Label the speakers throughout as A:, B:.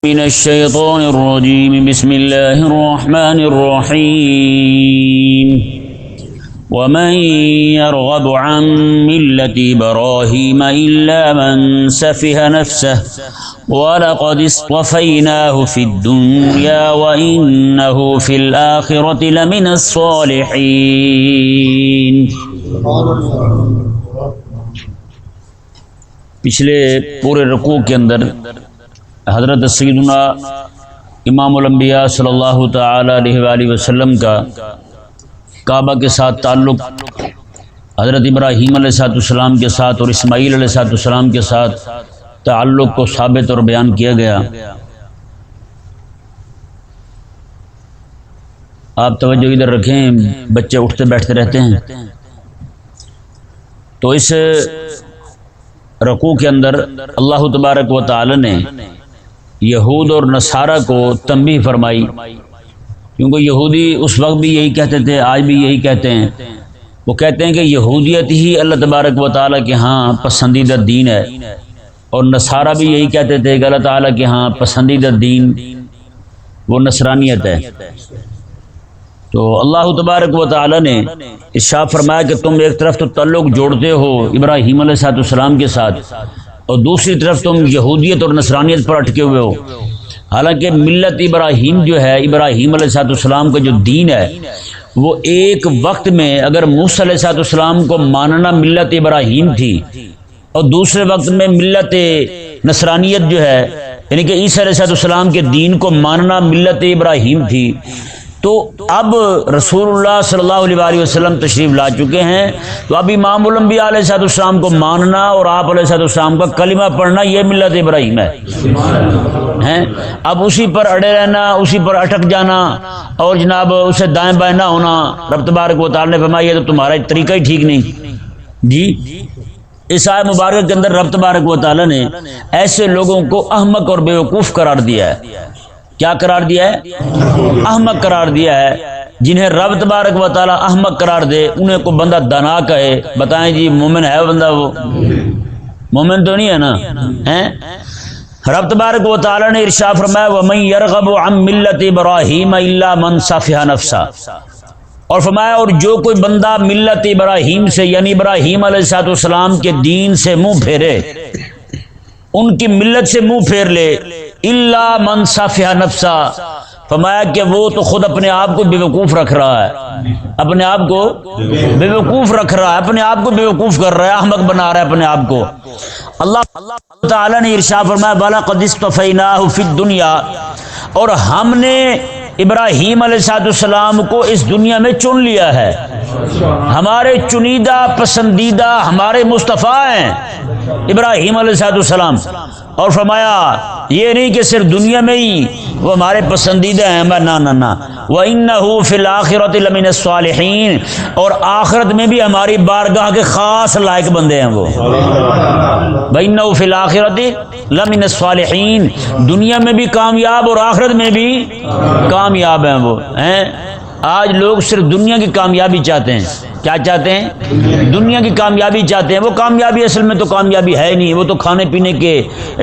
A: من الشيطان الرجيم بسم الله الرحمن الرحيم ومن يرغب عن ملة إبراهيم إلا من سفه نفسه ولقد اصطفيناه في الدنيا وإنه في الآخرة لمن الصالحين۔ پچھلے پورے رکوع کے اندر حضرت سیدنا امام الانبیاء صلی اللہ تعالی علیہ وآلہ وسلم کا کعبہ کے ساتھ تعلق، حضرت ابراہیم علیہ السلام کے ساتھ اور اسماعیل علیہ السلام کے ساتھ تعلق کو ثابت اور بیان کیا گیا۔ آپ توجہ ادھر رکھیں، بچے اٹھتے بیٹھتے رہتے ہیں۔ تو اس رکوع کے اندر اللہ تبارک و تعالی نے یہود اور نصارہ کو تنبیہ فرمائی، کیونکہ یہودی اس وقت بھی یہی کہتے تھے، آج بھی یہی کہتے ہیں۔ وہ کہتے ہیں کہ یہودیت ہی اللہ تبارک و تعالیٰ کے ہاں پسندیدہ دین ہے، اور نصارہ بھی یہی کہتے تھے کہ اللہ تعالیٰ کے ہاں پسندیدہ دین وہ نصرانیت ہے۔ تو اللہ تبارک و تعالیٰ نے ارشاد فرمایا کہ تم ایک طرف تو تعلق جوڑتے ہو ابراہیم علیہ السلام کے ساتھ، اور دوسری طرف تم یہودیت اور نصرانیت پر اٹکے ہوئے ہو، حالانکہ ملت ابراہیم جو ہے، ابراہیم علیہ السلام کا جو دین ہے، وہ ایک وقت میں اگر موسیٰ علیہ السلام کو ماننا ملت ابراہیم تھی، اور دوسرے وقت میں ملت نصرانیت جو ہے یعنی کہ عیسیٰ علیہ السلام کے دین کو ماننا ملت ابراہیم تھی، تو اب رسول اللہ صلی اللہ علیہ وسلم تشریف لا چکے ہیں، تو اب امام الانبیاء علیہ السلام کو ماننا اور آپ علیہ السلام کا کلمہ پڑھنا یہ ملت ابراہیم ہے۔ اب اسی پر اڑے رہنا، اسی پر اٹک جانا، اور جناب اسے دائیں بائیں نہ ہونا، رب تبارک و تعالی نے فرمایا یہ تو تمہارا طریقہ ہی ٹھیک نہیں جی۔ اس آیت مبارکہ کے اندر رب تبارک و تعالی نے ایسے لوگوں کو احمق اور بیوقوف قرار دیا ہے۔ کیا قرار دیا ہے؟ احمق قرار دیا ہے۔ جنہیں رب تبارک و تعالی احمق قرار دے انہیں کو بندہ دانا کہے، بتائیں جی مومن ہے بندہ؟ وہ مومن تو نہیں ہے نا۔ رب تبارک و تعالی نے ارشاد فرمایا وَمَن يَرْغَبُ عَن مِّلَّةِ إِبْرَاهِيمَ إِلَّا مَن سَفِهَ نَفْسَهُ، اور فرمایا اور جو کوئی بندہ ملت ابراہیم سے یعنی ابراہیم علیہ السلام کے دین سے منہ پھیرے، ان کی ملت سے منہ پھیر لے، الا من سفہ نفسہ، فرمایا کہ وہ تو خود اپنے آپ کو بیوقوف رکھ رہا ہے، اپنے آپ کو بیوقوف رکھ رہا ہے، اپنے آپ کو بیوقوف کر رہا ہے، احمق بنا رہا ہے اپنے آپ کو۔ اللہ تعالی نے ارشاد فرمایا وَلَقَدِ اصْطَفَيْنَاهُ فِي الدُّنْيَا، اور ہم نے ابراہیم علیہ السلام کو اس دنیا میں چن لیا ہے، ہمارے چنیدہ پسندیدہ ہمارے مصطفیٰ ہیں ابراہیم علیہ السلام، اور فرمایا یہ نہیں کہ صرف دنیا میں ہی وہ ہمارے پسندیدہ ہیں، نہ نہ نہ، وَإِنَّهُ فِي الْآخِرَةِ لَمِنَ الصَّالِحِينَ، اور آخرت میں بھی ہماری بارگاہ کے خاص لائق بندے ہیں وہ۔ وَإِنَّهُ فِي الْآخِرَةِ لَمِنَ الصَّالِحِينَ، دنیا میں بھی کامیاب اور آخرت میں بھی کامیاب ہیں وہ ہیں۔ آج لوگ صرف دنیا کی کامیابی چاہتے ہیں، کیا چاہتے ہیں؟ دنیا کی کامیابی چاہتے ہیں۔ وہ کامیابی اصل میں تو کامیابی ہے نہیں، وہ تو کھانے پینے کے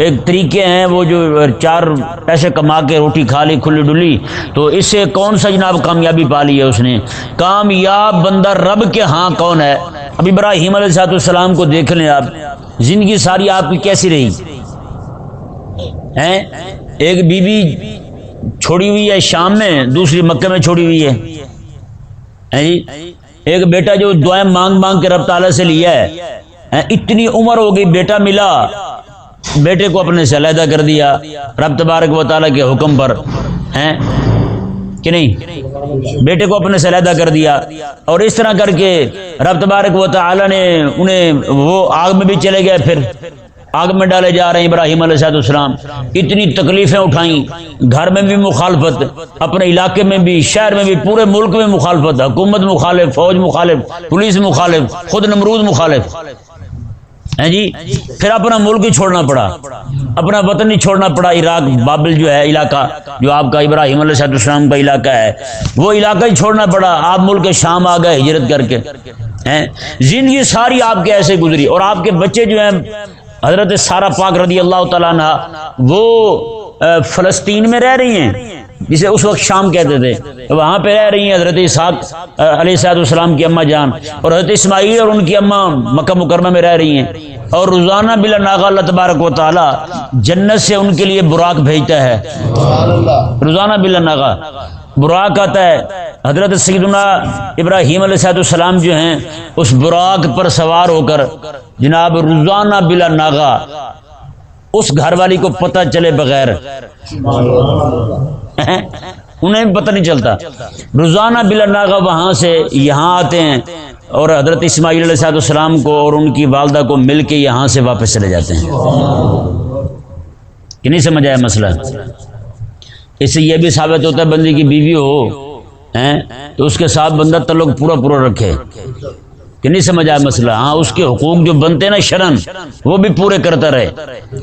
A: ایک طریقے ہیں، وہ جو چار پیسے کما کے روٹی کھا لی کھلی ڈلی، تو اس سے کون سا جناب کامیابی پا لی ہے اس نے؟ کامیاب بندہ رب کے ہاں کون ہے؟ اب ابراہیم علیہ السلام کو دیکھ لیں آپ، زندگی ساری آپ کی کیسی رہی ہیں؟ ایک بیوی چھوڑی ہوئی ہے شام میں، دوسری مکہ میں چھوڑی ہوئی ہے، ایک بیٹا جو دعائیں مانگ مانگ کے رب تعالیٰ سے لیا ہے، اتنی عمر ہو گئی بیٹا ملا، بیٹے کو اپنے سے علیحدہ کر دیا رب تبارک و تعالیٰ کے حکم پر، ہیں کہ نہیں؟ بیٹے کو اپنے سے علیحدہ کر دیا، اور اس طرح کر کے رب تبارک و تعالیٰ نے انہیں وہ آگ میں بھی چلے گئے، پھر آگ میں ڈالے جا رہے ہیں ابراہیم علیہ السلام، اتنی تکلیفیں اٹھائیں، گھر میں بھی مخالفت، اپنے علاقے میں بھی، شہر میں بھی، پورے ملک میں مخالفت، حکومت مخالف، فوج مخالف، پولیس مخالف، خود نمرود مخالف ہیں جی۔ پھر اپنا ملک ہی چھوڑنا پڑا، اپنا وطن ہی چھوڑنا پڑا، عراق بابل جو ہے علاقہ، جو آپ کا ابراہیم علیہ السلام کا علاقہ ہے، وہ علاقہ ہی چھوڑنا پڑا، آپ ملک شام آ گئے ہجرت کر کے، ہیں زندگی ساری آپ کے ایسے گزری، اور آپ کے بچے جو ہیں حضرت سارہ پاک رضی اللہ تعالیٰ عنہ وہ فلسطین میں رہ رہی ہیں، جسے اس وقت شام کہتے تھے، وہاں پہ رہ رہی ہیں حضرت اسحاق علیہ السلام کی اماں جان، اور حضرت اسماعیل اور ان کی اماں مکہ مکرمہ میں رہ رہی ہیں، اور روزانہ بلا ناغہ اللہ تبارک و تعالی جنت سے ان کے لیے براق بھیجتا ہے، روزانہ بلا ناغہ براق آتا ہے۔ حضرت سیدنا ابراہیم علیہ السلام جو ہیں اس براق پر سوار ہو کر جناب روزانہ بلا ناغہ اس گھر والی کو پتہ چلے بغیر انہیں بھی پتہ نہیں چلتا، روزانہ بلا ناغہ وہاں سے یہاں آتے ہیں اور حضرت اسماعیل علیہ السلام کو اور ان کی والدہ کو مل کے یہاں سے واپس چلے جاتے ہیں۔ کہ نہیں سمجھ آیا مسئلہ؟ اس سے یہ بھی ثابت ہوتا ہے بندے کی بیوی ہو تو اس کے ساتھ بندہ تعلق پورا رکھے، کہ نہیں سمجھ آیا مسئلہ؟ ہاں اس کے حقوق جو بنتے ہیں نا شرن وہ بھی پورے کرتا رہے،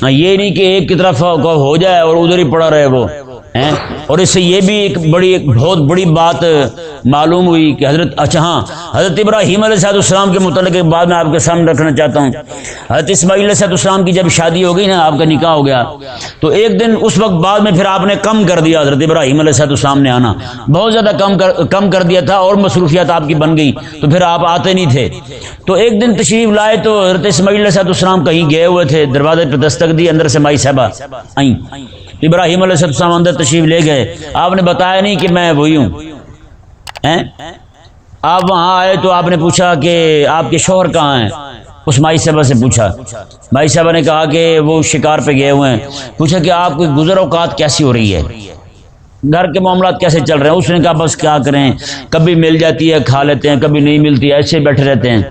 A: ہاں یہ نہیں کہ ایک کی طرف ہو جائے اور ادھر ہی پڑا رہے وہ۔ اور اس سے یہ بھی ایک بہت بڑی بات معلوم ہوئی کہ حضرت ابراہیم علیہ السلام کے متعلق ایک بات میں آپ کے سامنے رکھنا چاہتا ہوں۔ حضرت اسماعیل علیہ السلام کی جب شادی ہو گئی نا، آپ کا نکاح ہو گیا، تو ایک دن اس وقت بعد میں پھر آپ نے کم کر دیا، حضرت ابراہیم علیہ السلام نے آنا بہت زیادہ کم کر دیا تھا، اور مصروفیات آپ کی بن گئی تو پھر آپ آتے نہیں تھے۔ تو ایک دن تشریف لائے تو حضرت اسماعیل علیہ السلام کہیں گئے ہوئے تھے، دروازے پہ دستک دی، اندر سے مائی صاحبہ آئیں، ابراہیم علیہ السلام اندر تشریف لے گئے، آپ نے بتایا نہیں کہ میں وہی ہوں۔ آپ وہاں آئے تو آپ نے پوچھا کہ آپ کے شوہر کہاں ہیں، اس مائی صاحبہ سے پوچھا، مائی صاحبہ نے کہا کہ وہ شکار پہ گئے ہوئے ہیں۔ پوچھا کہ آپ کی گزر اوقات کیسی ہو رہی ہے، گھر کے معاملات کیسے چل رہے ہیں؟ اس نے کہا بس کیا کریں، کبھی مل جاتی ہے کھا لیتے ہیں، کبھی نہیں ملتی ہے، ایسے بیٹھے رہتے ہیں۔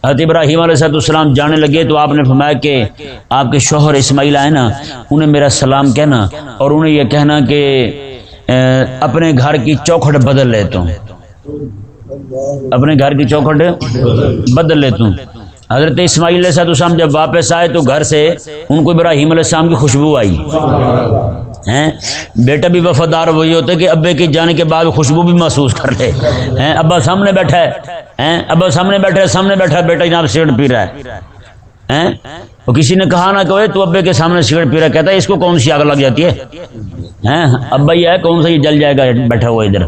A: حضرت ابراہیم علیہ السلام جانے لگے تو آپ نے فرمایا کہ آپ کے شوہر اسماعیل آئے نا، انہیں میرا سلام کہنا اور انہیں یہ کہنا کہ اپنے گھر کی چوکھٹ بدل لیتا ہوں، اپنے گھر کی چوکھٹ بدل لیتا ہوں۔ حضرت اسماعیل علیہ السلام جب واپس آئے تو گھر سے ان کو ابراہیم علیہ السلام کی خوشبو آئی۔ بیٹا بھی وفادار وہی ہوتا ہے کہ ابے کے جانے کے بعد خوشبو بھی محسوس کر لے۔ ابا سامنے بیٹھا ہے، ابا سامنے بیٹھا بیٹا جناب سگریٹ پی رہا ہے، اور کسی نے کہا نہ کہ تو ابے کے سامنے سگریٹ پی رہا ہے، کہتا ہے اس کو کون سی آگ لگ جاتی ہے، ابا یہ ہے کون سا یہ جل جائے گا بیٹھا ہوا ادھر،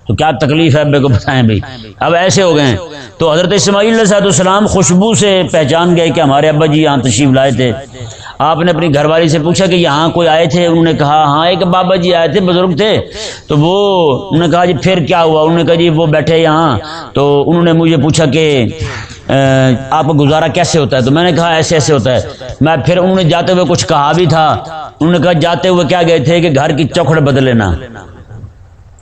A: تو کیا تکلیف ہے ابے کو بتائیں بھائی۔ اب ایسے ہو گئے ہیں تو حضرت اسماعیل علیہ السلام خوشبو سے پہچان گئے کہ ہمارے ابا جی یہاں تشریف لائے تھے۔ آپ نے اپنی گھر والی سے پوچھا کہ یہاں کوئی آئے تھے؟ انہوں نے کہا ہاں ایک بابا جی آئے تھے، بزرگ تھے، تو وہ انہوں نے کہا جی پھر کیا ہوا؟ انہوں نے کہا جی وہ بیٹھے یہاں، تو انہوں نے مجھے پوچھا کہ آپ کا گزارا کیسے ہوتا ہے، تو میں نے کہا ایسے ایسے ہوتا ہے۔ میں پھر انہوں نے جاتے ہوئے کچھ کہا بھی تھا، انہوں نے کہا جاتے ہوئے کیا گئے تھے کہ گھر کی چوکھٹ بدل لینا۔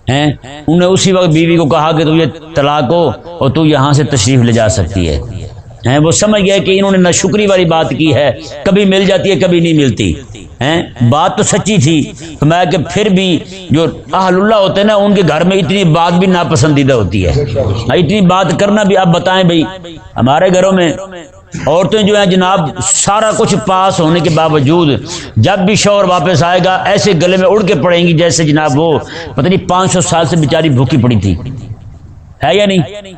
A: انہوں نے اسی وقت بیوی کو کہا کہ تو یہ طلاق ہو اور تو یہاں سے تشریف لے جا سکتی ہے۔ وہ سمجھ گئے کہ انہوں نے ناشکری والی بات کی ہے، کبھی مل جاتی ہے کبھی نہیں ملتی، بات تو سچی تھی۔ میں کہ پھر بھی جو اہل اللہ ہوتے ہیں نا ان کے گھر میں اتنی بات بھی ناپسندیدہ ہوتی ہے، اتنی بات کرنا بھی۔ آپ بتائیں بھائی ہمارے گھروں میں عورتیں جو ہیں جناب سارا کچھ پاس ہونے کے باوجود جب بھی شوہر واپس آئے گا ایسے گلے میں اڑ کے پڑیں گی جیسے جناب وہ پتہ نہیں 500 سال سے بیچاری بھوکی پڑی تھی، ہے یا نہیں؟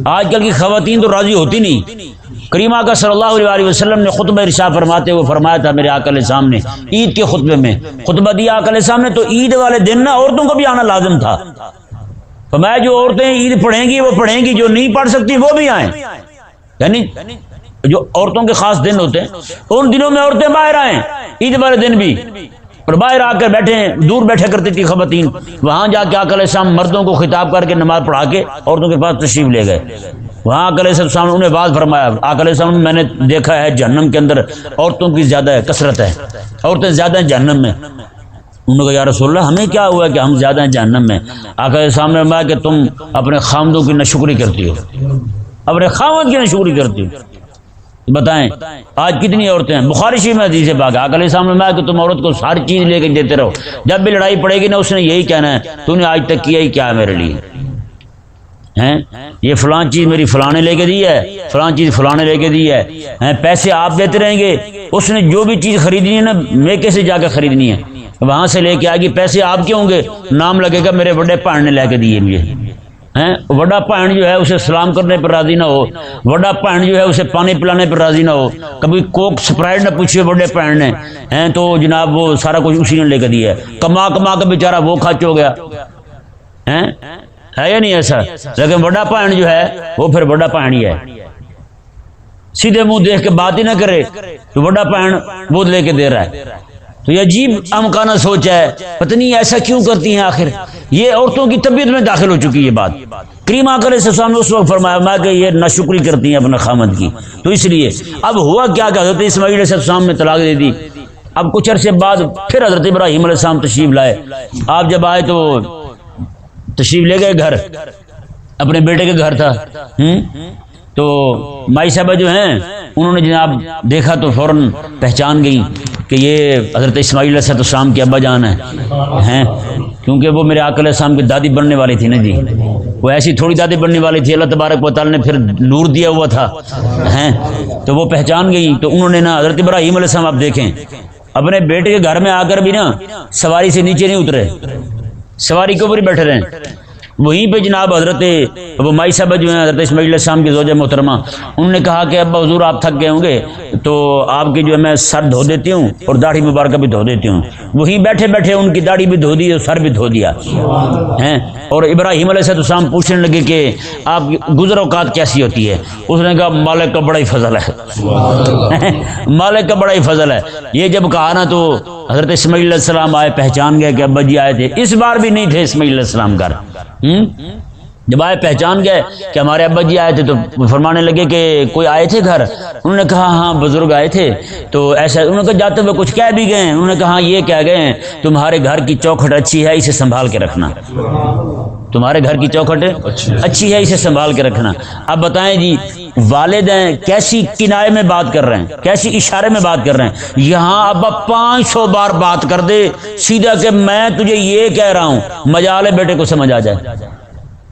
A: آج کل کی خواتین تو راضی ہوتی نہیں۔ کریم آقا صلی اللہ علیہ وسلم نے خطبہ ارشاد فرماتے ہوئے فرمایا تھا میرے آقا علیہ السلام نے عید کے خطبے میں خطبہ دیا آقا علیہ السلام نے، تو عید والے دن نا عورتوں کو بھی آنا لازم تھا۔ فرمایا جو عورتیں عید پڑھیں گی وہ پڑھیں گی، جو نہیں پڑھ سکتی وہ بھی آئیں، یعنی جو عورتوں کے خاص دن ہوتے ہیں ان دنوں میں عورتیں باہر آئیں، عید والے دن بھی، اور باہر آ کر بیٹھے، دور بیٹھے کرتی تھی خواتین، وہاں جا کے آقا علیہ السلام مردوں کو خطاب کر کے نماز پڑھا کے عورتوں کے پاس تشریف لے گئے۔ وہاں آقا علیہ السلام نے انہیں بات فرمایا، آقا علیہ السلام میں نے دیکھا ہے جہنم کے اندر عورتوں کی زیادہ ہے، کثرت ہے، عورتیں زیادہ ہیں جہنم میں۔ انہوں نے کہا یا رسول اللہ ہمیں کیا ہوا کہ ہم زیادہ ہیں جہنم میں؟ آقا علیہ السلام نے فرمایا کہ تم اپنے خامدوں کی ناشکری کرتی ہو، اپنے خامد کی ناشکری کرتی ہو۔ بتائیں آج کتنی عورتیں ہیں؟ بخاری شریف میں حدیث پاک آقا علیہ السلام نے فرمایا کہ تم عورت کو ہر چیز لے کے دیتے رہو، جب بھی لڑائی پڑے گی نا اس نے یہی کہنا ہے تو نے آج تک کیا ہی کیا ہے میرے لیے، یہ فلاں چیز میری فلاں نے لے کے دی ہے، فلاں چیز فلاں نے لے کے دی ہے، پیسے آپ دیتے رہیں گے، اس نے جو بھی چیز خریدنی ہے نا میکے سے جا کے خریدنی ہے، وہاں سے لے کے آئے گی، پیسے آپ کے ہوں گے، نام لگے گا میرے بڑے پان نے لے کے دیے مجھے، ہیں وڈا بھن جو ہے اسے سلام کرنے پر راضی نہ ہو، وڈا بھن جو ہے اسے پانی پلانے پر راضی نہ ہو، کبھی کوک سپرائٹ نہ پوچھے بڑے بھن نے ہیں تو جناب وہ سارا کچھ اسی نے لے کے دیا ہے، کما کما کے بیچارہ وہ خرچ ہو گیا ہے یا نہیں ایسا؟ لیکن بڑا بھن جو ہے وہ پھر بڑا بھن ہی ہے، سیدھے منہ دیکھ کے بات ہی نہ کرے تو بڑا بھن وہ لے کے دے رہا ہے۔ تو یہ عجیب امکانہ سوچ ہے، پتہ نہیں ایسا کیوں کرتی ہیں آخر، یہ عورتوں کی طبیعت میں داخل ہو چکی ہے بات۔ کریم آقا علیہ السلام نے اس وقت فرمایا کہ یہ ناشکری کرتی ہیں اپنے خامد کی، تو اس لیے اب ہوا کیا کہ حضرت اسماعیل علیہ السلام نے طلاق دے دی۔ اب کچھ عرصے بعد پھر حضرت ابراہیم علیہ السلام تشریف لائے، آپ جب آئے تو تشریف لے گئے گھر، اپنے بیٹے کے گھر تھا، تو مائی صاحبہ جو ہیں انہوں نے جناب دیکھا تو فوراً پہچان گئی کہ یہ حضرت اسماعیل علیہ السلام کے ابا جان ہیں، کیونکہ وہ میرے آقا علیہ السلام کی دادی بننے والی تھی نا جی، وہ ایسی تھوڑی دادی بننے والی تھی، اللہ تبارک و تعالی نے پھر نور دیا ہوا تھا ہیں، تو وہ پہچان گئی۔ تو انہوں نے نا حضرت ابراہیم علیہ السلام آپ دیکھیں اپنے بیٹے کے گھر میں آ کر بھی نا سواری سے نیچے نہیں اترے، سواری کے اوپر ہی بیٹھے رہے، وہیں پہ جناب حضرت ابو مائی صاحبہ جو ہیں حضرت اسماعیل علیہ السلام کی زوجہ محترمہ، انہوں نے کہا کہ ابا حضور آپ تھک گئے ہوں گے تو آپ کی جو ہے میں سر دھو دیتی ہوں اور داڑھی مبارکہ بھی دھو دیتی ہوں، وہیں بیٹھے بیٹھے ان کی داڑھی بھی دھو دی اور سر بھی دھو دیا ہیں۔ اور ابراہیم علیہ السلام پوچھنے لگے کہ آپ کی گزر اوقات کیسی ہوتی ہے؟ اس نے کہا مالک کا بڑا ہی فضل ہے مالک کا بڑا ہی فضل ہے۔ یہ جب کہا نا تو حضرت اسماعیل علیہ السلام آئے، پہچان گئے کہ ابا جی آئے تھے، اس بار بھی نہیں تھے اسماعیل علیہ السلام گھر، جب آئے پہچان گئے کہ ہمارے ابا جی آئے تھے تو فرمانے لگے کہ کوئی آئے تھے گھر؟ انہوں نے کہا ہاں بزرگ آئے تھے، تو ایسا انہوں نے کہا جاتے ہوئے کچھ کہہ بھی گئے ہیں؟ انہوں نے کہا ہاں یہ کہہ گئے ہیں تمہارے گھر کی چوکھٹ اچھی ہے اسے سنبھال کے رکھنا، تمہارے گھر کی چوکھٹ اچھی ہے اسے سنبھال کے رکھنا۔ اب بتائیں جی والدین کیسی کنائے میں بات کر رہے ہیں، کیسی اشارے میں بات کر رہے ہیں، یہاں ابا 500 بار بات کر دے سیدھا کہ میں تجھے یہ کہہ رہا ہوں، مجالے بیٹے کو سمجھ آ جائے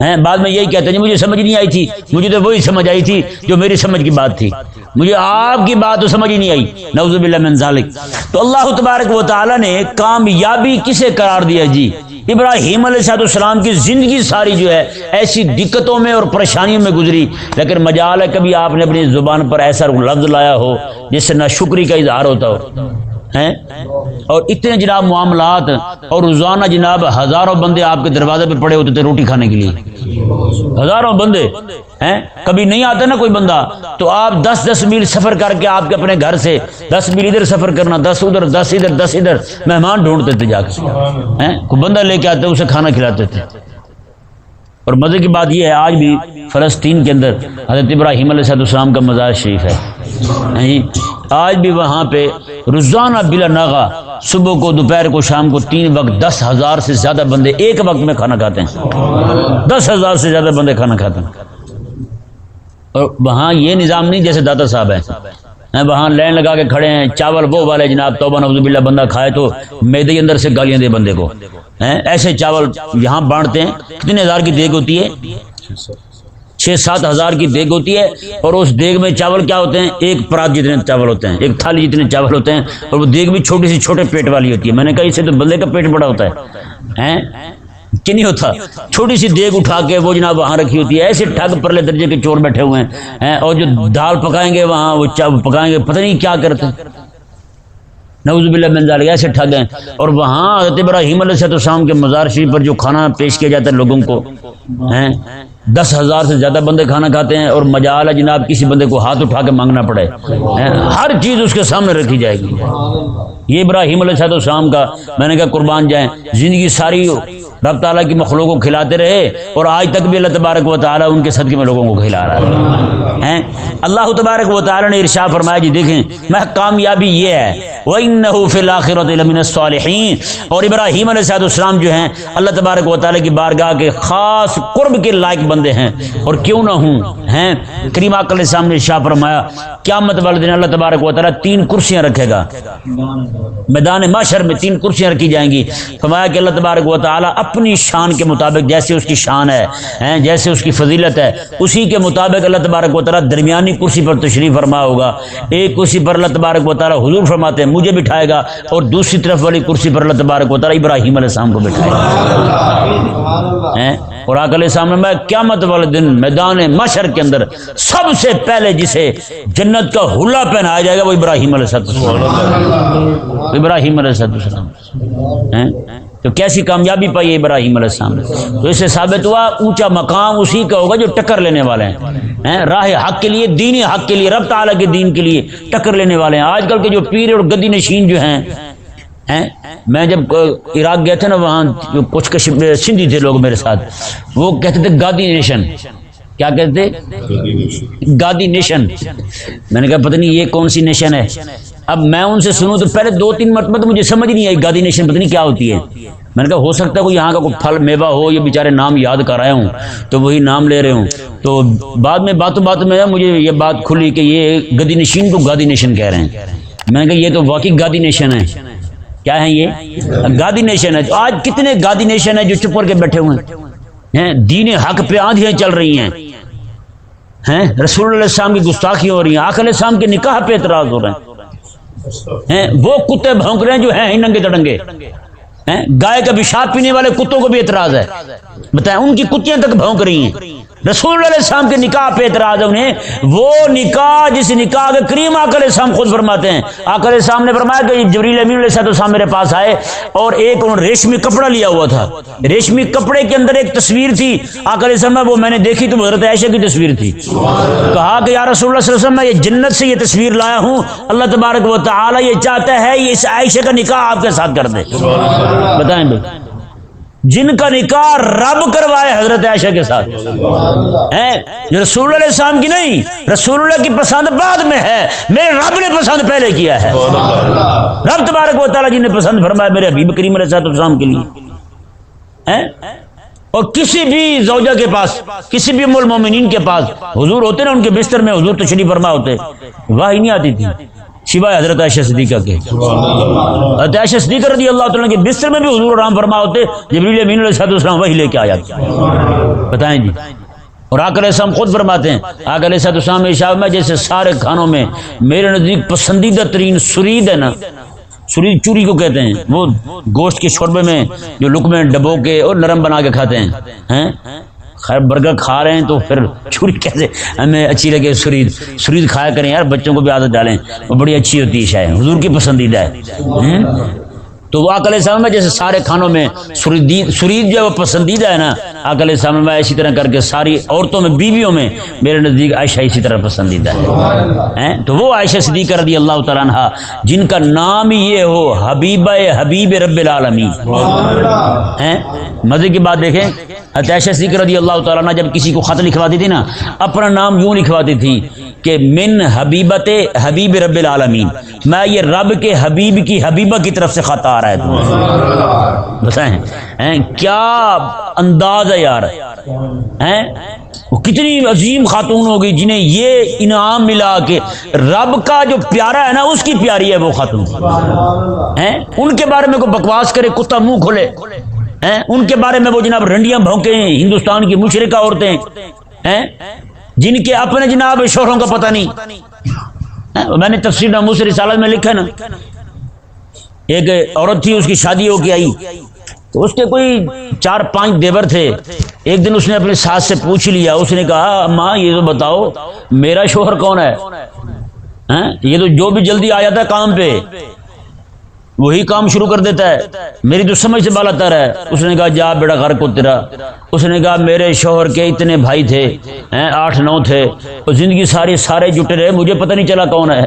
A: ہیں، بعد میں یہی کہتے ہیں مجھے سمجھ نہیں آئی تھی، مجھے تو وہی سمجھ آئی تھی جو میری سمجھ کی بات تھی، مجھے آپ کی بات تو سمجھ ہی نہیں آئی، نعوذ باللہ من ذالک۔ تو اللہ تبارک و تعالی نے کامیابی کسے قرار دیا جی؟ ابراہیم علیہ السلام کی زندگی ساری جو ہے ایسی دقتوں میں اور پریشانیوں میں گزری، لیکن مجال ہے کبھی آپ نے اپنی زبان پر ایسا لفظ لایا ہو جس سے ناشکری کا اظہار ہوتا ہو ہیں؟ اور اتنے جناب معاملات، اور روزانہ جناب ہزاروں بندے آپ کے دروازے پہ پڑے ہوتے تھے روٹی کھانے کے لیے، ہزاروں بندے ہیں، کبھی نہیں آتا نا کوئی بندہ تو آپ 10 میل سفر کر کے آپ کے اپنے گھر سے 10 میل ادھر سفر کرنا، 10 ادھر 10 ادھر 10 ادھر، مہمان ڈھونڈتے تھے جا کے ہیں، کوئی بندہ لے کے آتے اسے کھانا کھلاتے تھے۔ اور مزے کی بات یہ ہے آج بھی فلسطین کے اندر حضرت ابراہیم علیہ السلام کا مزار شریف ہے، آج بھی وہاں پہ روزانہ بلا ناغہ صبح کو دوپہر کو شام کو 3 وقت 10,000 سے زیادہ بندے ایک وقت میں کھانا کھاتے ہیں، 10,000 سے زیادہ بندے کھانا کھاتے ہیں۔ اور وہاں یہ نظام نہیں جیسے داتا صاحب ہیں، وہاں لائن لگا کے کھڑے ہیں، چاول وہ والے جناب توبہ نعوذ باللہ بندہ کھائے تو میدے اندر سے گالیاں دے بندے کو، ایسے چاول یہاں بانٹتے ہیں۔ کتنے ہزار کی دیگ ہوتی ہے؟ 6-7 ہزار کی دیگ ہوتی ہے، اور اس دیگ میں چاول کیا ہوتے ہیں؟ ایک پرات جتنے چاول ہوتے ہیں، ایک تھالی جتنے چاول ہوتے ہیں، اور وہ دیگ بھی چھوٹی سی چھوٹے پیٹ والی ہوتی ہے۔ میں نے کہا اس سے تو بندے کا پیٹ بڑا ہوتا ہے کہ نہیں ہوتا؟ چھوٹی سی دیگ اٹھا کے وہ جناب وہاں رکھی ہوتی ہے، ایسے ٹھگ پرلے درجے کے چور بیٹھے ہوئے ہیں، اور جو دال پکائیں گے وہاں وہ پکائیں گے پتہ نہیں کیا کرتے ہیں، نعوذ باللہ من ذالک، ایسے ٹھگ ہیں۔ اور وہاں حضرت ابراہیم علیہ السلام کے مزار شریف پر جو کھانا پیش کیا جاتا ہے لوگوں کو، 10,000 سے زیادہ بندے کھانا کھاتے ہیں، اور مجال ہے جناب کسی بندے کو ہاتھ اٹھا کے مانگنا پڑے، ہر چیز اس کے سامنے رکھی جائے گی۔ یہ ابراہیم علیہ السلام کا میں نے کہا قربان جائیں، زندگی ساری رب تعالیٰ کی مخلوق کو کھلاتے رہے، اور آج تک بھی اللہ تبارک و تعالیٰ ان کے صدقے میں لوگوں کو کھلا رہا ہے۔ اللہ تبارک و تعالیٰ نے ارشاد فرمایا جی دیکھیں میں کامیابی یہ ہے وَإِنَّهُ فِي الْآخِرَةِ لَمِنَ الصَّالِحِينَ، اور ابراہیم علیہ السلام جو ہیں اللہ تبارک و تعالیٰ کی بارگاہ کے خاص قرب کے لائق بندے ہیں، اور کیوں نہ ہوں ہیں۔ کریم آقا علیہ السلام نے ارشاد فرمایا قیامت والے دن اللہ تبارک و تعالیٰ 3 کرسیاں رکھے گا، میدان محشر میں 3 کرسیاں رکھی جائیں گی۔ فرمایا کہ اللہ تبارک و تعالیٰ اپنی شان کے مطابق، جیسے اس کی شان ہے جیسے اس کی فضیلت ہے اسی کے مطابق اللہ تبارک و تعالیٰ درمیانی کرسی پر تشریف فرما ہوگا۔ ایک کرسی پر اللہ تبارک و تعالیٰ حضور فرماتے ہیں مجھے بٹھائے گا اور دوسری طرف والی کرسی پر اللہ تبارک و تعالیٰ ابراہیم علیہ السلام کو بٹھائے گا. اور آقا علیہ السلام نے میں قیامت والے دن میدان محشر کے اندر سب سے پہلے جسے جنت کا حلہ پہنایا جائے گا وہ ابراہیم علیہ السلام. ابراہیم علیہ السلام تو کیسی کامیابی پائی ابراہیم علیہ السلام نے. تو اس سے ثابت ہوا اونچا مقام اسی کا ہوگا جو ٹکر لینے والے ہیں راہ حق کے لیے, دین حق کے لیے, رب تعالیٰ کے دین کے لیے ٹکر لینے والے ہیں. آج کل کے جو پیر اور گدی نشین جو ہیں, میں جب عراق گئے تھے نا, وہاں جو کچھ سندھی تھے لوگ میرے ساتھ, وہ کہتے تھے گادی نیشن. کیا کہتے تھے؟ گادی نیشن. میں نے کہا پتہ نہیں یہ کون سی نیشن ہے. اب میں ان سے سنوں تو پہلے 2-3 مرتبہ تو مجھے سمجھ نہیں آئی گادی نیشن پتہ نہیں کیا ہوتی ہے. میں نے کہا ہو سکتا ہے کوئی یہاں کا کوئی پھل میوہ ہو, یہ بیچارے نام یاد کر آئے ہوں تو وہی نام لے رہے ہوں. تو بعد میں باتوں میں مجھے یہ بات کھلی کہ یہ گدی نشین کو گادی نیشن کہہ رہے ہیں. میں نے کہا یہ تو واقعی گادی نیشن ہے. کیا ہے یہ؟ گادی نیشن ہے. آج کتنے گادی نیشن ہے جو چپ کر کے بیٹھے ہوئے ہیں, دین حق پہ آندھیاں چل رہی ہیں, رسول اللہ علیہ السلام کی گستاخی ہو رہی ہیں, آقا علیہ السلام کے نکاح پہ اعتراض ہو رہے ہیں. وہ کتے بھونک رہے ہیں جو ہیں ننگے تڑنگے. گائے کا پیشاب پینے والے کتوں کو بھی اعتراض ہے. بتائیں ان کی کتیاں تک بھونک رہی ہیں. رسول اللہ علیہ السلام کے نکاح پہ اعتراض ہے انہیں. وہ نکاح جس نکاح کے کریم آقا علیہ السلام خود فرماتے ہیں. آقا علیہ السلام نے فرمایا کہ جبریل امین علیہ السلام میرے پاس آئے اور ایک انہوں نے ریشمی کپڑا لیا ہوا تھا. ریشمی کپڑے کے اندر ایک تصویر تھی. آقا علیہ السلام وہ میں نے دیکھی تو حضرت عائشہ کی تصویر تھی. کہا کہ یا رسول اللہ صلی اللہ علیہ وسلم میں یہ جنت سے یہ تصویر لایا ہوں, اللہ تبارک و تعالی یہ چاہتا ہے یہ اس عائشہ کا نکاح آپ کے ساتھ کر دے. بتائیں بھائی, جن کا نکاح رب کروائے حضرت عائشہ کے ساتھ, جو رسول اللہ علیہ السلام کی نہیں, رسول اللہ کی پسند بعد میں ہے, میرے رب نے پسند پہلے کیا ہے. رب تبارک و تعالیٰ جی نے پسند فرمایا میرے حبیب کریم علیہ السلام کے لیے. اور کسی بھی زوجہ کے پاس, کسی بھی ام المومنین کے پاس حضور ہوتے نا, ان کے بستر میں حضور تشریف فرما ہوتے, وحی نہیں آتی تھی سوائے حضرت عائشہ صدیقہ کے. حضرت عائشہ صدیقہ رضی اللہ تعالیٰ کے بستر میں بھی حضور آرام فرما ہوتے, جبریل امین علیہ السلام وہی لے کے آیا. بتائیں جی. اور آقا علیہ السلام خود فرماتے ہیں, آقا علیہ السلام ارشاد میں جیسے سارے کھانوں میں میرے نزدیک پسندیدہ ترین سرید ہے نا, سرید چوری کو کہتے ہیں, وہ گوشت کے شوربے میں جو لقمے ڈبو کے اور نرم بنا کے کھاتے ہیں. خیر برگر کھا رہے ہیں تو پھر چوری کیسے ہمیں اچھی لگے. سرید کھایا کریں یار, بچوں کو بھی عادت ڈالیں, وہ بڑی اچھی ہوتی ہے, شاید حضور کی پسندیدہ ہے. تو وہ آقا علیہ السلام میں جیسے سارے کھانوں میں سرید جو ہے وہ پسندیدہ ہے نا, آقا علیہ السلام میں اسی طرح کر کے ساری عورتوں میں بیویوں میں میرے نزدیک عائشہ اسی طرح پسندیدہ ہے. تو وہ عائشہ صدیقہ رضی اللہ تعالیٰ عنہ جن کا نام ہی یہ ہو حبیب رب العالمین. مزے کی بات دیکھیں, حضرت عائشہ صدیقہ رضی اللہ تعالیٰ عنہ جب کسی کو خط لکھواتی تھی نا, اپنا نام یوں لکھواتی تھی کہ من حبیبت حبیب رب العالمین, میں یہ رب کے حبیب کی حبیبہ کی طرف سے خط آ رہا ہے تمہیں. بتائیں کیا انداز ہے یار. وہ کتنی عظیم خاتون ہوگی جنہیں یہ انعام ملا کہ رب کا جو پیارا ہے نا اس کی پیاری ہے وہ خاتون. ان کے بارے میں کوئی بکواس کرے کتا منہ کھولے, ان کے بارے میں وہ جناب رنڈیاں بھونکے ہیں ہندوستان کی مشرکہ عورتیں, جن کے اپنے جناب شوہروں کا پتہ نہیں. میں نے تفسیر ناموس رسالہ میں لکھا نا, ایک عورت تھی, اس کی شادی ہو کے آئی تو اس کے کوئی 4-5 دیور تھے. ایک دن اس نے اپنے ساس سے پوچھ لیا, اس نے کہا ماں یہ تو بتاؤ میرا شوہر کون ہے. یہ تو جو بھی جلدی آ جاتا ہے کام پہ وہی کام شروع کر دیتا ہے, میری تو سمجھ سے بالا تر ہے. اس نے کہا جا بیڑا گھر کو تیرا. اس نے کہا میرے شوہر کے اتنے بھائی تھے, 8-9 تھے, اور زندگی سارے جٹے رہے, مجھے پتہ نہیں چلا کون ہے.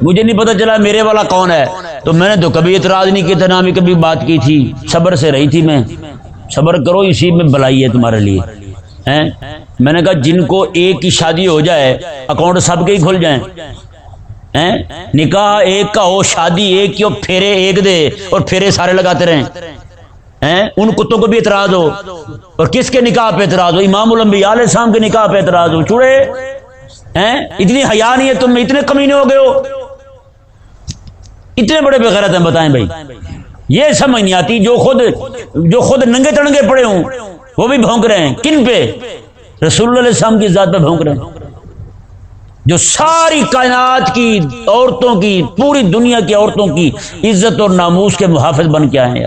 A: مجھے نہیں پتہ چلا میرے والا کون ہے. تو میں نے تو کبھی اعتراض نہیں کیا تھا, نہ بھی کبھی بات کی تھی, صبر سے رہی تھی. میں صبر کرو, اسی میں بھلائی ہے تمہارے لیے. میں نے کہا جن کو ایک کی شادی ہو جائے اکاؤنٹ سب کے ہی کھل جائیں. نکاح ایک کا ہو, شادی ایک کی ہو, پھیرے ایک دے اور پھیرے سارے لگاتے رہیں. ان کتوں کو بھی اعتراض ہو, اور کس کے نکاح پہ اعتراض ہو؟ امام الانبیاء علیہ السلام کے نکاح پہ اعتراض ہو. چوڑے اتنی حیا نہیں ہے تم میں, اتنے کمینے ہو گئے ہو, اتنے بڑے بغیرت ہیں. بتائیں بھائی, یہ سمجھ نہیں آتی. جو خود ننگے تڑنگے پڑے ہوں وہ بھی بھونک رہے ہیں. کن پہ؟ رسول اللہ علیہ السلام کی ذات پہ بھونک رہے ہیں. جو ساری کائنات کی عورتوں کی، پوری دنیا کی عورتوں کی عزت اور ناموس کے محافظ بن کے آئے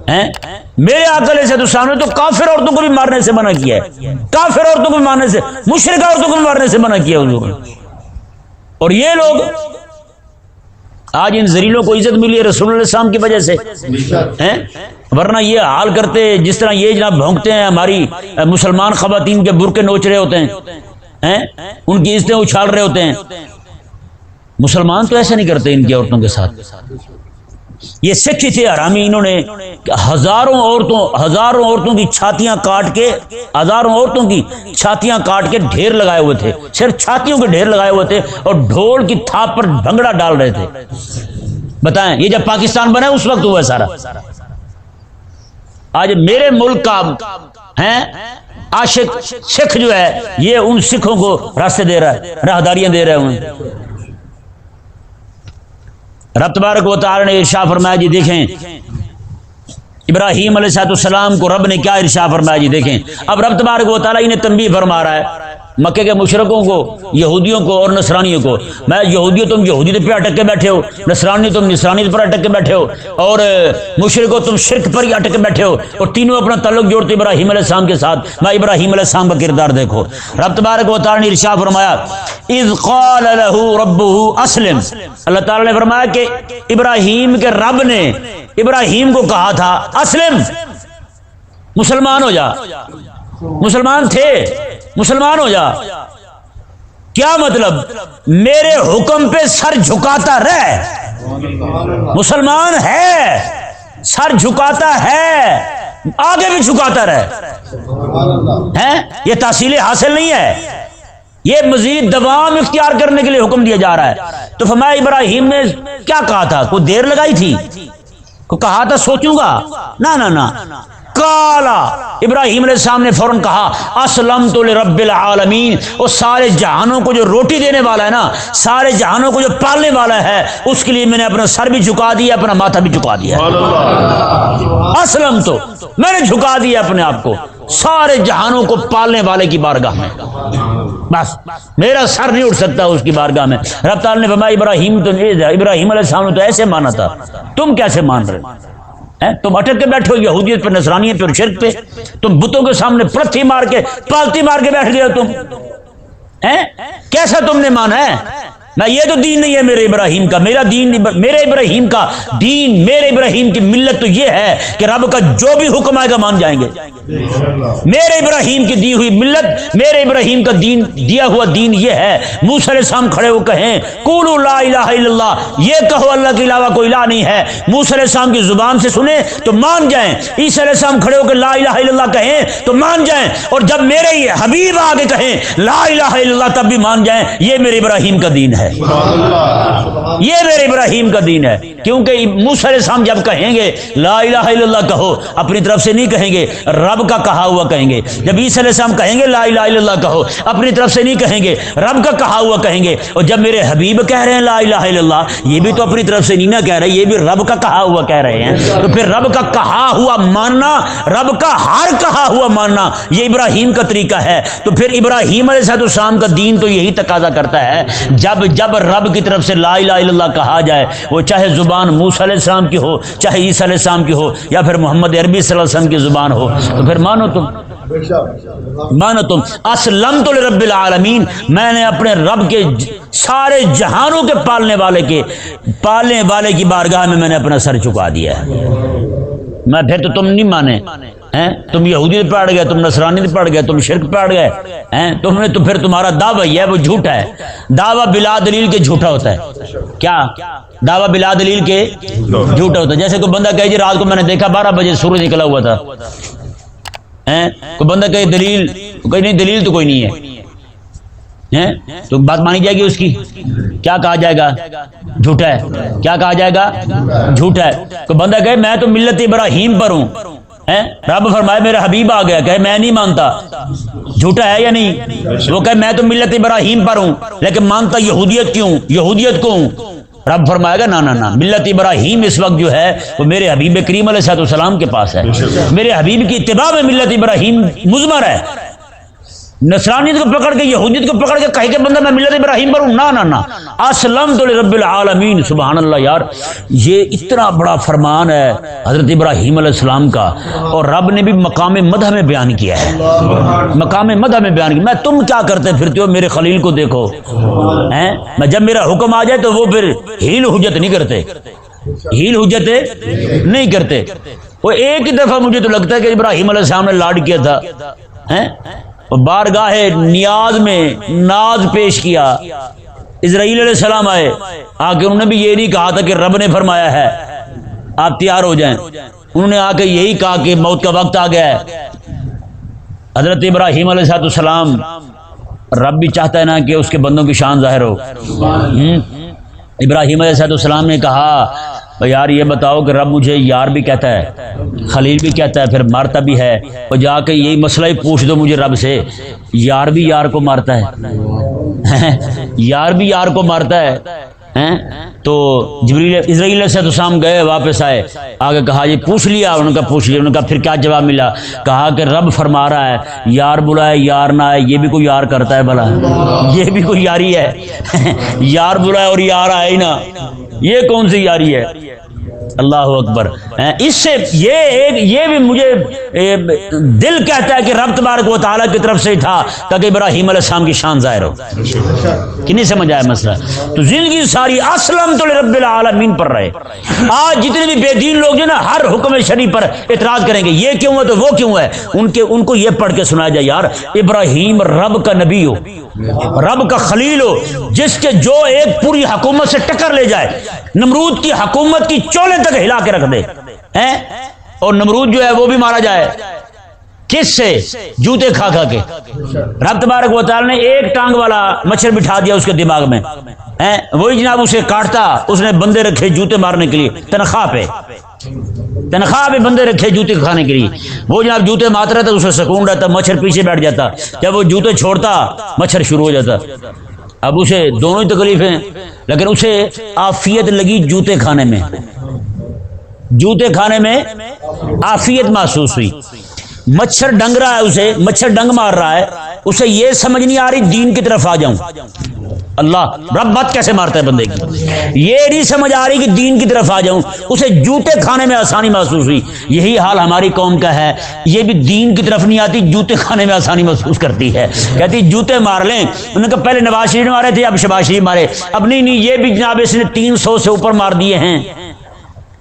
A: ہیں۔ میرے آقا علیہ السلام نے تو کافر عورتوں کو بھی مارنے سے منع کیا ہے، کافر عورتوں کو بھی مارنے سے، مشرکہ عورتوں کو بھی مارنے سے منع کیا حضور نے۔ اور یہ لوگ آج ان زریلوں کو عزت ملی ہے رسول اللہ علیہ السلام کی وجہ سے، ورنہ یہ حال کرتے جس طرح یہ جناب بھونکتے ہیں، ہماری مسلمان خواتین کے برقعے نوچ رہے ہوتے ہیں، ان کی عزتیں اچھال رہے ہوتے ہیں۔ مسلمان تو ایسا نہیں کرتے ان کی عورتوں کے ساتھ۔ یہ سکھ تھے حرامی، انہوں نے ہزاروں عورتوں کی چھاتیاں کاٹ کے، ہزاروں عورتوں کی چھاتیاں کاٹ کے ڈھیر لگائے ہوئے تھے، صرف چھاتیوں کے ڈھیر لگائے ہوئے تھے، اور ڈھول کی تھاپ پر بھنگڑا ڈال رہے تھے۔ بتائیں یہ جب پاکستان بنا اس وقت ہوا سارا۔ آج میرے ملک کا عاشق سکھ جو ہے، یہ ان سکھوں کو راستے دے رہا ہے، راہداریاں دے رہے ہیں۔ رب تبارک و تعالی نے ارشاد فرمایا جی دیکھیں ابراہیم علیہ السلام کو رب نے کیا ارشاد فرمایا جی دیکھیں۔ اب رب تبارک و تعالی انہیں تنبیہ فرما رہا ہے مکے کے مشرکوں کو، یہودیوں کو اور نصرانیوں کو۔ میں یہودیوں تم یہودی پہ اٹک کے بیٹھے ہو، نصرانی تم نصرانی پر اٹک کے بیٹھے ہو، اور مشرکوں تم شرک پر ہی اٹک کے بیٹھے ہو، اور تینوں اپنا تعلق جوڑتے ابراہیم علیہ السلام کے ساتھ۔ میں ابراہیم علیہ السلام کا کردار دیکھو، رب تبارک و تعالی نے ارشاد فرمایا اذ قال له ربه اسلم۔ اللہ تعالی نے فرمایا کہ ابراہیم کے رب نے ابراہیم کو کہا تھا اسلم، مسلمان ہو جا۔ مسلمان تھے، مسلمان ہو جا۔ کیا مطلب؟ میرے حکم پہ سر جھکاتا رہ۔ مسلمان ہے، سر جھکاتا ہے، آگے بھی جھکاتا رہ۔ یہ تحصیل حاصل نہیں ہے، یہ مزید دوام اختیار کرنے کے لیے حکم دیا جا رہا ہے۔ تو فرمایا ابراہیم نے کیا کہا تھا؟ کوئی دیر لگائی تھی؟ کو کہا تھا سوچوں گا؟ نہ کالا ابراہیم علیہ السلام نے فوراً کہا اسلمت لرب العالمین۔ وہ سارے جہانوں کو جو روٹی دینے والا ہے نا، سارے جہانوں کو جو پالنے والا ہے، اس کے لیے میں نے اپنا سر بھی جھکا دیا، اپنا ماتھا بھی جھکا دیا۔ اسلم تو میں نے جھکا دیا اپنے آپ کو سارے جہانوں کو پالنے والے کی بارگاہ میں، بس میرا سر نہیں اٹھ سکتا اس کی بارگاہ میں۔ رب تعالی نے فرمایا ابراہیم علیہ السلام نے تو ایسے مانا تھا، تم کیسے مان رہے؟ تم اٹک کے بیٹھے ہو یہودیت پہ، نصرانیت پہ اور شرک پہ۔ تم بتوں کے سامنے پرتھی مار کے، پالتی مار کے بیٹھ گئے ہو تم۔ کیسا تم نے مانا ہے؟ نہ یہ تو دین نہیں ہے میرے ابراہیم کا، میرا دین، میرے ابراہیم کا دین، میرے ابراہیم کی ملت تو یہ ہے کہ رب کا جو بھی حکم آئے گا مان جائیں گے۔ میرے ابراہیم کی دی ہوئی ملت، میرے ابراہیم کا دین، دیا ہوا دین یہ ہے۔ موسیٰ علیہ السلام کھڑے ہو کہیں قولوا لا الہ الا اللہ، یہ کہو اللہ کے علاوہ کوئی الہ نہیں ہے۔ موسیٰ علیہ السلام کی زبان سے سنیں تو مان جائیں، عیسیٰ علیہ السلام کھڑے ہو کے لا الہ الا اللہ کہیں تو مان جائیں، اور جب میرے حبیب آگے کہیں لا الہ الا اللہ تب بھی مان جائیں۔ یہ میرے ابراہیم کا دین ہے، یہ میرے ابراہیم کا دین ہے۔ کیونکہ موسیٰ علیہ السلام جب کہیں گے لا الہ الا اللہ کہو، اپنی طرف سے نہیں کہیں گے، رب کا کہا ہوا کہیں گے۔ جب عیسیٰ علیہ السلام کہیں گے لا الہ الا اللہ کہو، اپنی طرف سے نہیں کہیں گے، رب کا کہا ہوا کہیں گے۔ اور جب میرے حبیب کہہ رہے ہیں لا الہ الا اللہ، یہ بھی تو اپنی طرف سے نہیں نہ کہہ رہے، یہ بھی رب کا کہا ہوا کہہ رہے ہیں۔ تو پھر رب کا کہا ہوا ماننا، رب کا ہر کہا ہوا ماننا، یہ ابراہیم کا طریقہ ہے۔ تو پھر ابراہیم علیہ السلام کا دین تو یہی تقاضا کرتا ہے، جب رب کی طرف سے لا الہ الا اللہ کہا جائے، وہ چاہے زبان موسیٰ علیہ السلام کی ہو، چاہے عیسیٰ علیہ السلام کی ہو، یا پھر محمد عربی صلی اللہ علیہ وسلم کی زبان ہو، تو پھر مانو تم اسلمت لرب العالمین، میں نے اپنے رب کے سارے جہانوں کے پالنے والے کی بارگاہ میں نے اپنا سر چکا دیا ہے۔ میں پھر تو تم نہیں مانے، تم یہودی پڑ گئے، تم نصرانی پڑ گئے، تم شرک پڑ گئے، تم نے تو پھر تمہارا دعویٰ یہ ہے وہ جھوٹا ہے۔ دعویٰ بلا دلیل کے جھوٹا ہوتا ہے۔ کیا دعویٰ بلا دلیل کے جھوٹا ہوتا ہے؟ جیسے کوئی بندہ کہے جی رات کو میں نے دیکھا 12 بجے سورج نکلا ہوا تھا، کوئی بندہ کہے دلیل، کوئی نہیں، دلیل تو کوئی نہیں ہے، تو بات مانی جائے گی اس کی؟ کیا کہا جائے گا؟ جھوٹا ہے۔ کیا کہا جائے گا؟ جھوٹا ہے۔ کوئی بندہ کہے میں تو ملت ابراہیم پر ہوں، رب فرمائے میرا حبیب آ گیا، کہے میں نہیں مانتا، جھوٹا ہے یا نہیں؟ وہ کہے میں تو ملت ابراہیم پر ہوں لیکن مانتا یہودیت کو ہوں، رب فرمائے گا نہ، ملت ابراہیم اس وقت جو ہے وہ میرے حبیب کریم علیہ السلام کے پاس ہے، میرے حبیب کی اتباع میں ملت ابراہیم مضمر ہے۔ نصرانیت کو پکڑ کے یہودیت کو پکڑ کے کہے کہ بندہ میں ملت ابراہیم پر ہوں، نہ اسلمت لرب العالمین. سبحان اللہ یار، یہ اتنا بڑا فرمان ہے حضرت ابراہیم علیہ السلام کا، اور رب نے بھی مقام مدح میں بیان کیا ہے، مقام مدح میں بیان کیا. میں تم کیا کرتے پھرتے ہو، میرے خلیل کو دیکھو ہیں. میں جب میرا حکم آ جائے تو وہ پھر ہیل حجت نہیں کرتے، ہیل حجت نہیں کرتے. وہ ایک ہی دفعہ مجھے تو لگتا ہے کہ ابراہیم علیہ السلام نے لاڈ کیا تھا، بارگاہ نیاز میں ناز پیش کیا. اسرائیل علیہ السلام آئے، آ کے انہوں نے بھی یہ نہیں کہا تھا کہ رب نے فرمایا ہے آپ تیار ہو جائیں، انہوں نے آ کے یہی کہا کہ موت کا وقت آ گیا ہے. حضرت ابراہیم علیہ السلام، رب بھی چاہتا ہے نا کہ اس کے بندوں کی شان ظاہر ہو. ابراہیم علیہ السلام نے کہا یار یہ بتاؤ کہ رب مجھے یار بھی کہتا ہے، خلیل بھی کہتا ہے، پھر مارتا بھی ہے، اور جا کے یہی مسئلہ ہی پوچھ دو مجھے رب سے، یار بھی یار کو مارتا ہے یار بھی یار کو مارتا ہے. تو جبریل اسرائیل علیہ السلام گئے، واپس آئے، آگے کہا یہ پوچھ لیا، انہوں نے کہا پوچھ لیا. انہوں نے کہا پھر کیا جواب ملا؟ کہا کہ رب فرما رہا ہے یار بلائے یار نہ آئے، یہ بھی کوئی یار کرتا ہے بھلا؟ یہ بھی کوئی یاری ہے؟ یار بلائے اور یار آئے نہ، یہ کون سی یاری ہے؟ اللہ اکبر. اس سے یہ بھی مجھے دل کہتا ہے کہ رب تبارک و تعالیٰ کی طرف سے تھا تاکہ ابراہیم علیہ السلام کی شان ظاہر ہو. کہ نہیں سمجھ آیا مسئلہ؟ تو زندگی ساری اسلمت لرب العالمین پر رہے. آج جتنے بھی بے دین لوگ جو نا ہر حکم شرعی پر اعتراض کریں گے، یہ کیوں ہے تو وہ کیوں ہے، ان کو یہ پڑھ کے سنایا جائے یار ابراہیم رب کا نبی ہو، رب کا خلیل ہو، جس کے جو ایک پوری حکومت سے ٹکر لے جائے، نمرود کی حکومت کی چولے تک ہلا کے رکھ دے، اور نمرود جو ہے وہ بھی مارا جائے کس سے؟ جوتے کھا کھا کے. رب تبارک و تعالی نے ایک ٹانگ والا مچھر بٹھا دیا اس کے دماغ میں، وہی جناب اسے کاٹتا، اس نے بندے رکھے جوتے مارنے کے لیے، تنخواہ پہ بندے رکھے جوتے کھانے کے لیے. وہ جناب جوتے مارتا رہتا، اسے سکون رہتا، مچھر پیچھے بیٹھ جاتا. جب وہ جوتے چھوڑتا مچھر شروع ہو جاتا. اب اسے دونوں ہی تکلیفیں، لیکن اسے عافیت لگی جوتے کھانے میں، جوتے کھانے میں عافیت محسوس ہوئی. مچھر ڈنگ رہا ہے، اسے مچھر ڈنگ مار رہا ہے، اسے یہ سمجھ نہیں آ رہی دین کی طرف آ جاؤں. اللہ رب بات کیسے مارتا ہے بندے کی، یہ نہیں سمجھ آ رہی کہ دین کی طرف آ جاؤں، اسے جوتے کھانے میں آسانی محسوس ہوئی. یہی حال ہماری قوم کا ہے، یہ بھی دین کی طرف نہیں آتی، جوتے کھانے میں آسانی محسوس کرتی ہے، کہتی جوتے مار لیں. انہوں نے کہا پہلے نواز شریف مارے تھے، اب شہباز شریف مارے، اب نہیں یہ بھی جناب اس نے 300 سے اوپر مار دیے ہیں،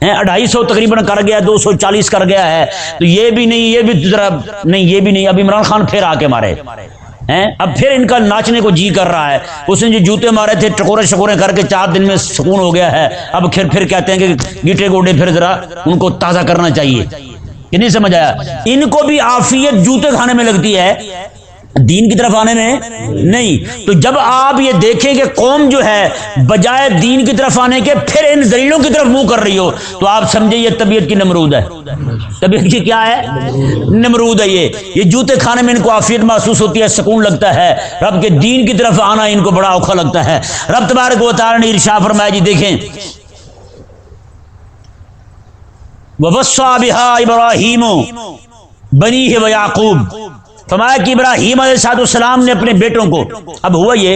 A: 250 تقریباً کر گیا، 240 کر گیا ہے، تو یہ بھی نہیں، یہ بھی ذرا نہیں، یہ بھی نہیں. اب عمران خان پھر آ کے مارے، اب پھر ان کا ناچنے کو جی کر رہا ہے. اس نے جو جوتے مارے تھے ٹکورے شکورے کر کے 4 دن میں سکون ہو گیا ہے، اب پھر کہتے ہیں کہ گیٹے گوڈے پھر ذرا ان کو تازہ کرنا چاہیے. یہ نہیں سمجھ آیا؟ ان کو بھی عافیت جوتے کھانے میں لگتی ہے، دین کی طرف آنے میں نہیں. تو جب آپ یہ دیکھیں کہ قوم جو ہے بجائے دین کی طرف آنے کے پھر ان دلیلوں کی طرف منہ کر رہی ہو، تو آپ سمجھے یہ طبیعت کی نمرود ہے. طبیعت کی کیا ہے؟ نمرود ہے. یہ جوتے کھانے میں ان کو عافیت محسوس ہوتی ہے، سکون لگتا ہے، رب کے دین کی طرف آنا ان کو بڑا اوکھا لگتا ہے. رب تبارک و تعالی نے ارشاد فرمایا، جی دیکھیں، وَوَصَّىٰ بِهَا إِبْرَاهِيمُ بَنِيهِ وَيَعْقُوبُ، فرمایا کہ ابراہیم علیہ السلام نے اپنے بیٹوں کو، اب ہوا یہ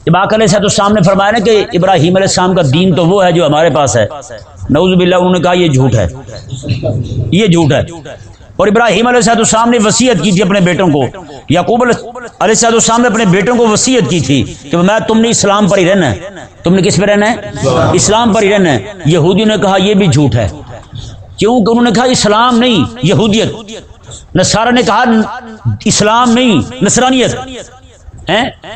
A: جب آقا علیہ السلام نے فرمایا نا کہ ابراہیم علیہ السلام کا دین تو وہ ہے جو ہمارے پاس ہے، نعوذ باللہ انہوں نے کہا یہ جھوٹ ہے، یہ جھوٹ ہے. اور ابراہیم علیہ السلام نے وصیت کی تھی اپنے بیٹوں کو، یعقوب علیہ السلام نے اپنے بیٹوں کو وصیت کی تھی کہ میں تم نے اسلام پر ہی رہنا ہے. تم نے کس پہ رہنا ہے؟ اسلام پر ہی رہنا ہے. یہودیوں نے کہا یہ بھی جھوٹ ہے، کیونکہ انہوں نے کہا اسلام نہیں یہودیت، نصارہ نے کہا اسلام نہیں نصرانیت.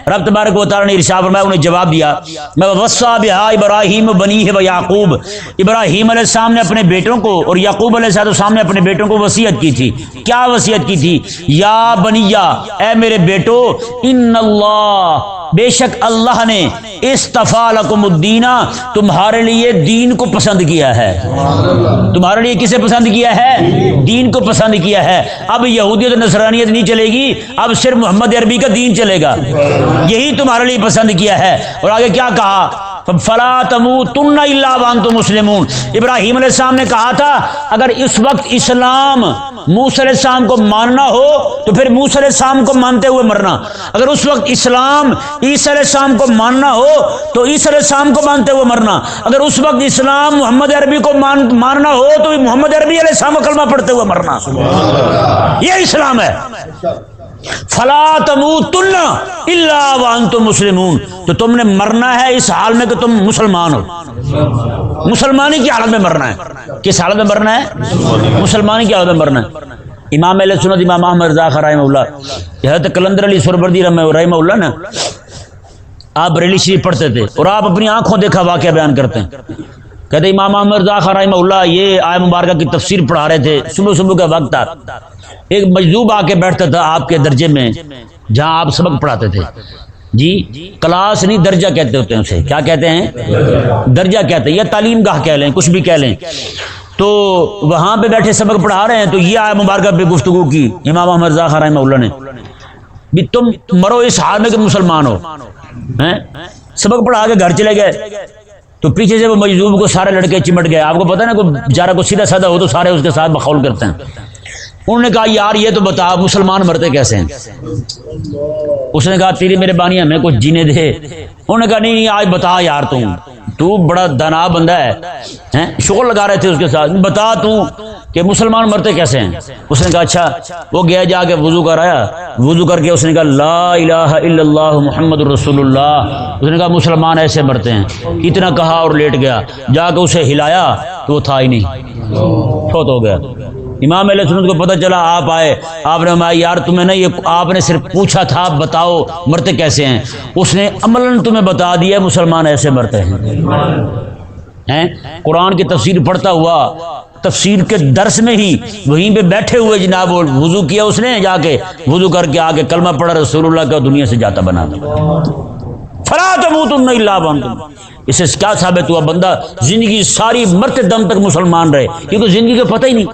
A: رب تبارک و تعالی نے ارشاد فرمایا، انہیں جواب دیا، میں وصّیٰ بہا ابراہیم بنیہ و یعقوب، ابراہیم علیہ السلام نے اپنے بیٹوں کو اور یعقوب علیہ السلام نے اپنے بیٹوں کو وصیت کی تھی. کیا وصیت کی تھی؟ یا بنیہ، اے میرے بیٹو، ان اللہ، بے شک اللہ نے اصطفیٰ لکم الدین، تمہارے لیے دین کو پسند کیا ہے. تمہارے لیے کسے پسند کیا ہے؟ دین کو پسند کیا ہے. اب یہودیت نصرانیت نہیں چلے گی، اب صرف محمد عربی کا دین چلے گا، یہی تمہارے لیے پسند کیا ہے. اور آگے کیا کہا؟ فَلَا تَمُوتُنَّ إِلَّا وَأَنْتُمْ مُسْلِمُونَ. ابراہیم علیہ السلام نے کہا تھا اگر اس وقت اسلام موسیٰ علیہ السلام کو ماننا ہو تو پھر موسیٰ علیہ السلام کو مانتے ہوئے مرنا. اگر اس وقت اسلام عیسیٰ علیہ السلام کو ماننا ہو تو عیسیٰ علیہ السلام کو مانتے ہوئے مرنا. اگر اس وقت اسلام محمد عربی کو ماننا ہو تو محمد عربی علیہ السلام کا کلمہ پڑھتے ہوئے مرنا. یہ اسلام ہے. فلا تموتن الا وانتم مسلمون. تو تم نے مرنا ہے اس حال میں کہ تم مسلمان ہو. مسلمانی کی حالت میں مرنا ہے. کس حالت میں مرنا ہے؟ مسلمانی کی حالت میں مرنا ہے. امام اہل سنت امام احمد رضا خان رحمہ اللہ، حضرت کلندر علی سہروردی رحمہ اللہ نا، آپ بریلی شریف پڑھتے تھے اور آپ اپنی آنکھوں دیکھا واقعہ بیان کرتے ہیں. کہتے امام احمد رضا خان رحمہ اللہ یہ آیت مبارکہ کی تفسیر پڑھا رہے تھے. صبح صبح کا وقت تھا. ایک مجذوب آ کے بیٹھتا تھا آپ کے درجے میں جہاں آپ سبق پڑھاتے تھے. جی کلاس نہیں، درجہ کہتے ہوتے ہیں اسے. کیا کہتے ہیں؟ درجہ کہتے ہیں، یا تعلیم گاہ کہہ لیں، کچھ بھی کہہ لیں. تو وہاں پہ بیٹھے سبق پڑھا رہے ہیں تو یہ آیت مبارکہ پہ گفتگو کی امام احمد رضا خان رحمہ اللہ نے بھی تم مرو اس حال میں کہ مسلمان ہو. سبق پڑھا کے گھر چلے گئے تو پیچھے سے وہ مجذوب کو سارے لڑکے چمٹ گئے. آپ کو پتہ ہے نا، کوئی بیچارہ کو سیدھا سادہ ہو تو سارے اس کے ساتھ مخول کرتے ہیں. انہوں نے کہا یار یہ تو بتا مسلمان مرتے کیسے ہیں؟ اس نے کہا تیری مہربانی ہمیں کچھ جینے دے. انہوں نے کہا نہیں آج بتا یار تو بڑا دانا بندہ ہے. شغل لگا رہے تھے اس کے ساتھ. بتا تو کہ مسلمان مرتے کیسے ہیں؟ اس نے کہا اچھا. وہ گیا جا کے وضو کر آیا. وضو کر کے اس نے کہا لا الہ الا اللہ محمد رسول اللہ. اس نے کہا مسلمان ایسے مرتے ہیں. اتنا کہا اور لیٹ گیا. جا کے اسے ہلایا تو وہ تھا ہی نہیں، فوت ہو گیا. امام اہل سنت کو پتہ چلا، آپ آئے. آپ نے فرمایا یار تمہیں نا یہ آپ نے صرف پوچھا تھا بتاؤ مرتے کیسے ہیں، اس نے عملاً تمہیں بتا دیا مسلمان ایسے مرتے ہیں. قرآن کی تفسیر پڑھتا ہوا تفسیر کے درس میں ہی وہیں پہ بیٹھے ہوئے جناب وہ وضو کیا اس نے، جا کے وضو کر کے آگے کلمہ پڑھا رسول اللہ کا، دنیا سے جاتا بنا دیا. فلا تموتن الا وانتم. اس سے کیا ثابت ہوا؟ بندہ زندگی ساری مرتے دم تک مسلمان رہے، کیونکہ زندگی کا پتہ ہی نہیں.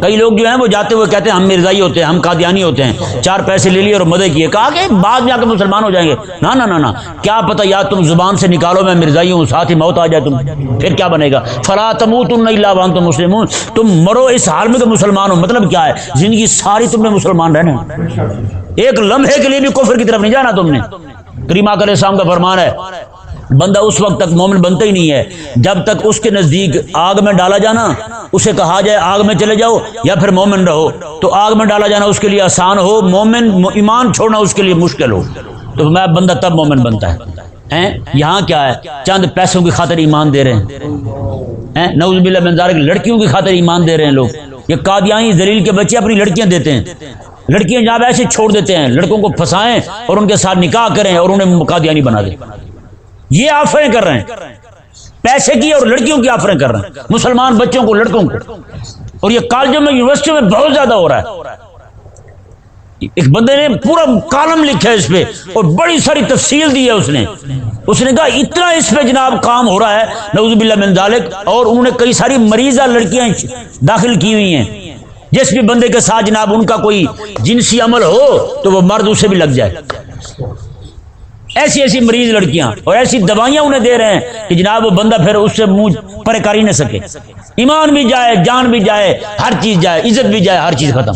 A: کئی لوگ جو ہیں وہ جاتے ہوئے کہتے ہیں ہم مرزائی ہوتے ہیں، ہم قادیانی ہوتے ہیں، 4 پیسے لے لیے اور مدد کیے. کہا کہ بعد میں آ کے مسلمان ہو جائیں گے. نہ نہ نہ نہ، کیا پتہ یا تم زبان سے نکالو میں مرزائی ہوں، ساتھ ہی موت آ جائے تم، پھر کیا بنے گا؟ فلا تموتن الا وانتم مسلمون. تم مرو اس حال میں کہ مسلمان ہو. مطلب کیا ہے؟ زندگی ساری تم نے مسلمان رہنا، ایک لمحے کے لیے بھی کفر کی طرف نہیں جانا تم نے. کریم آقا علیہ السلام کا فرمان ہے بندہ اس وقت تک مومن بنتا ہی نہیں ہے جب تک اس کے نزدیک آگ میں ڈالا جانا اسے کہا جائے آگ میں چلے جاؤ یا پھر مومن رہو. تو آگ میں ڈالا جانا اس کے لیے آسان ہو، مومن ایمان چھوڑنا اس کے لیے مشکل ہو، تو میں بندہ تب مومن بنتا ہے. یہاں کیا ہے؟ چند پیسوں کی خاطر ایمان دے رہے ہیں. نعوذ باللہ من ذالک، لڑکیوں کی خاطر ایمان دے رہے ہیں لوگ. یہ قادیانی ذلیل کے بچے اپنی لڑکیاں دیتے ہیں، لڑکیاں جہاں ایسے چھوڑ دیتے ہیں، لڑکوں کو پھنسائیں اور ان کے ساتھ نکاح کریں اور انہیں قادیانی بنا دیں. یہ آفریں کر رہے ہیں، پیسے کی اور لڑکیوں کی آفریں کر رہے ہیں، مسلمان بچوں کو لڑکوں کو. اور یہ کالجوں میں یونیورسٹیوں میں بہت زیادہ ہو رہا ہے. ایک بندے نے پورا کالم لکھا ہے اس پہ اور بڑی ساری تفصیل دی ہے. اس نے کہا اتنا اس پہ جناب کام ہو رہا ہے نعوذ باللہ من ذالک. اور انہوں نے کئی ساری مریضہ لڑکیاں داخل کی ہوئی ہیں جس بھی بندے کے ساتھ جناب ان کا کوئی جنسی عمل ہو تو وہ مرد اسے بھی لگ جائے. ایسی ایسی مریض لڑکیاں اور ایسی دوائیاں انہیں دے رہے ہیں کہ جناب وہ بندہ پھر اس سے منہ پرے کر ہی نہ سکے. ایمان بھی جائے، جان بھی جائے، ہر چیز جائے، عزت بھی جائے، ہر چیز ختم.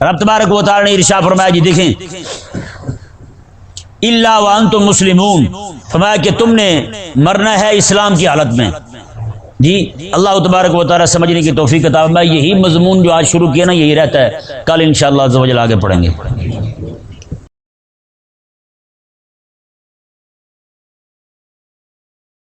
A: رب تبارک و تعالی نے ارشاد فرمایا جی دیکھیں الا وانتم مسلمون، فرمایا کہ تم نے مرنا ہے اسلام کی حالت میں. جی اللہ تبارک و تعالی سمجھنے کی توفیق عطا فرمائے. یہی مضمون جو آج شروع کیا نا یہی رہتا ہے، کل انشاءاللہ عز و جل آگے پڑھیں گے.